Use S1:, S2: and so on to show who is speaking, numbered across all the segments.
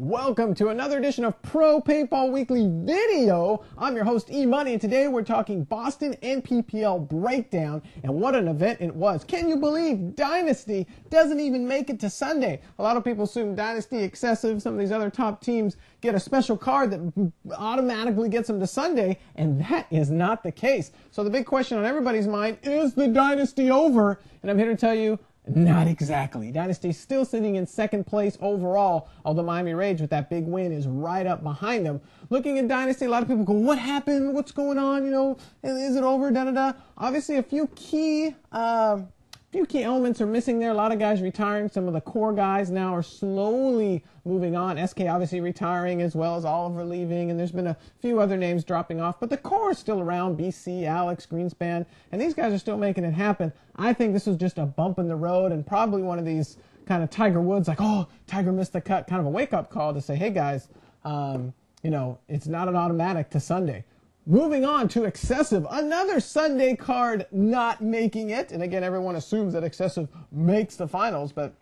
S1: Welcome to another edition of Pro Paintball Weekly Video. I'm your host E-Money, and today we're talking Boston Nppl Breakdown, and what an event it was. Can you believe Dynasty doesn't even make it to Sunday? A lot of people assume Dynasty excessive, some of these other top teams get a special card that automatically gets them to Sunday, and that is not the case. So the big question on everybody's mind, is the Dynasty over? And I'm here to tell you, not exactly. Dynasty still sitting in second place overall, although Miami Rage with that big win is right up behind them. Looking at Dynasty, a lot of people go, what happened? What's going on? You know, is it over? Da-da-da. Obviously, a few key elements are missing there. A lot of guys retiring. Some of the core guys now are slowly moving on. SK obviously retiring, as well as Oliver leaving, and there's been a few other names dropping off, but the core is still around. BC, Alex, Greenspan, and these guys are still making it happen. I think this was just a bump in the road, and probably one of these kind of Tiger Woods, like, oh, Tiger missed the cut, kind of a wake-up call to say, hey guys, you know, it's not an automatic to Sunday. Moving on to Excessive, another Sunday card not making it. And again, everyone assumes that Excessive makes the finals, but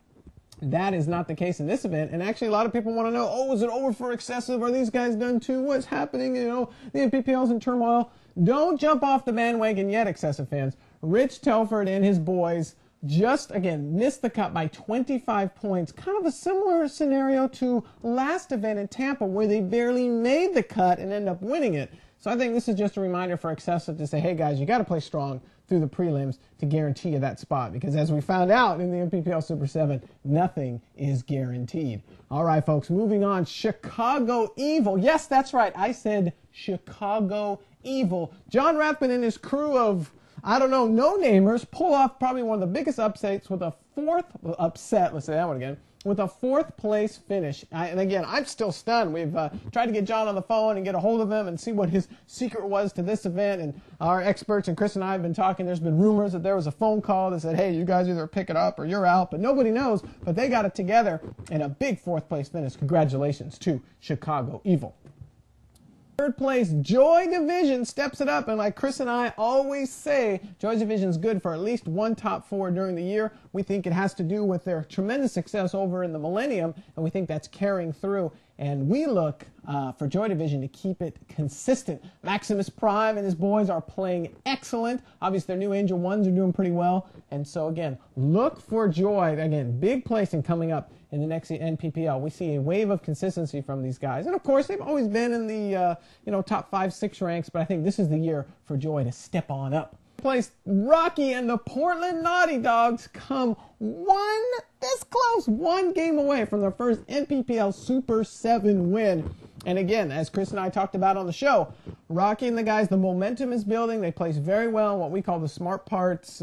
S1: that is not the case in this event. And actually, a lot of people want to know, oh, is it over for Excessive? Are these guys done too? What's happening? You know, the Nppls in turmoil. Don't jump off the bandwagon yet, Excessive fans. Rich Telford and his boys just, again, missed the cut by 25 points. Kind of a similar scenario to last event in Tampa, where they barely made the cut and end up winning it. So I think this is just a reminder for Excessive to say, hey guys, you got to play strong through the prelims to guarantee you that spot. Because as we found out in the Nppl Super 7, nothing is guaranteed. All right, folks, moving on. Chicago Evil. Yes, that's right. I said Chicago Evil. John Rathman and his crew of, I don't know, no-namers pull off probably one of the biggest upsets with a fourth upset. Let's say that one again. With a fourth place finish. And again, I'm still stunned. We've tried to get John on the phone and get a hold of him and see what his secret was to this event. And our experts and Chris and I have been talking. There's been rumors that there was a phone call that said, hey, you guys either pick it up or you're out. But nobody knows. But they got it together in a big fourth place finish. Congratulations to Chicago Evil. Third place, Joy Division steps it up, and like Chris and I always say, Joy Division's good for at least one top four during the year. We think it has to do with their tremendous success over in the Millennium, and we think that's carrying through. And we look for Joy Division to keep it consistent. Maximus Prime and his boys are playing excellent. Obviously, their new Angel Ones are doing pretty well. And so, again, look for Joy. Again, big placing coming up in the next Nppl. We see a wave of consistency from these guys. And, of course, they've always been in the top 5-6 ranks, but I think this is the year for Joy to step on up. Place Rocky and the Portland Naughty Dogs come one game away from their first Nppl Super 7 win. And again, as Chris and I talked about on the show, Rocky and the guys, the momentum is building. They place very well in what we call the Smart Parts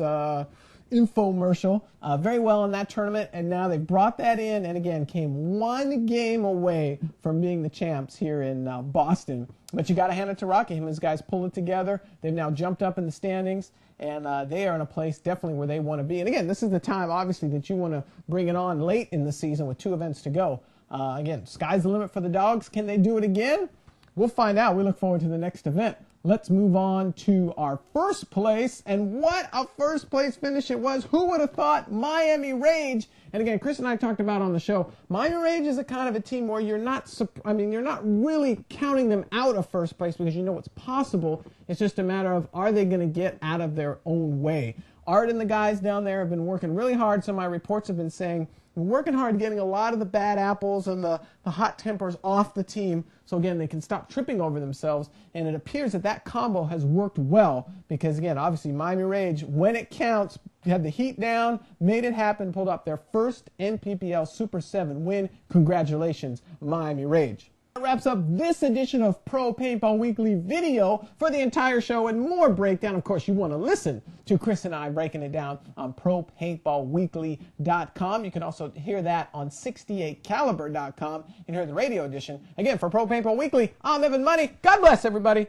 S1: infomercial, very well in that tournament, and now they've brought that in, and again, came one game away from being the champs here in Boston. But you got to hand it to Rocky. Him and his guys pulled it together. They've now jumped up in the standings, and they are in a place definitely where they want to be. And again, this is the time, obviously, that you want to bring it on late in the season with 2 events to go. Again, sky's the limit for the Dogs. Can they do it again? We'll find out. We look forward to the next event. Let's move on to our first place, and what a first place finish it was. Who would have thought? Miami Rage. And again, Chris and I talked about on the show, Miami Rage is a kind of a team where you're not really counting them out of first place because you know it's possible. It's just a matter of, are they going to get out of their own way? Art and the guys down there have been working really hard. Some of my reports have been saying, working hard getting a lot of the bad apples and the hot tempers off the team, so again they can stop tripping over themselves. And it appears that that combo has worked well because, again, obviously Miami Rage, when it counts, had the heat down, made it happen, pulled up their first Nppl Super 7 win. Congratulations, Miami Rage. That wraps up this edition of Pro Paintball Weekly Video. For the entire show and more breakdown, of course, you want to listen to Chris and I breaking it down on ProPaintballWeekly.com. You can also hear that on 68caliber.com and hear the radio edition. Again, for Pro Paintball Weekly, I'm Evan Money. God bless everybody.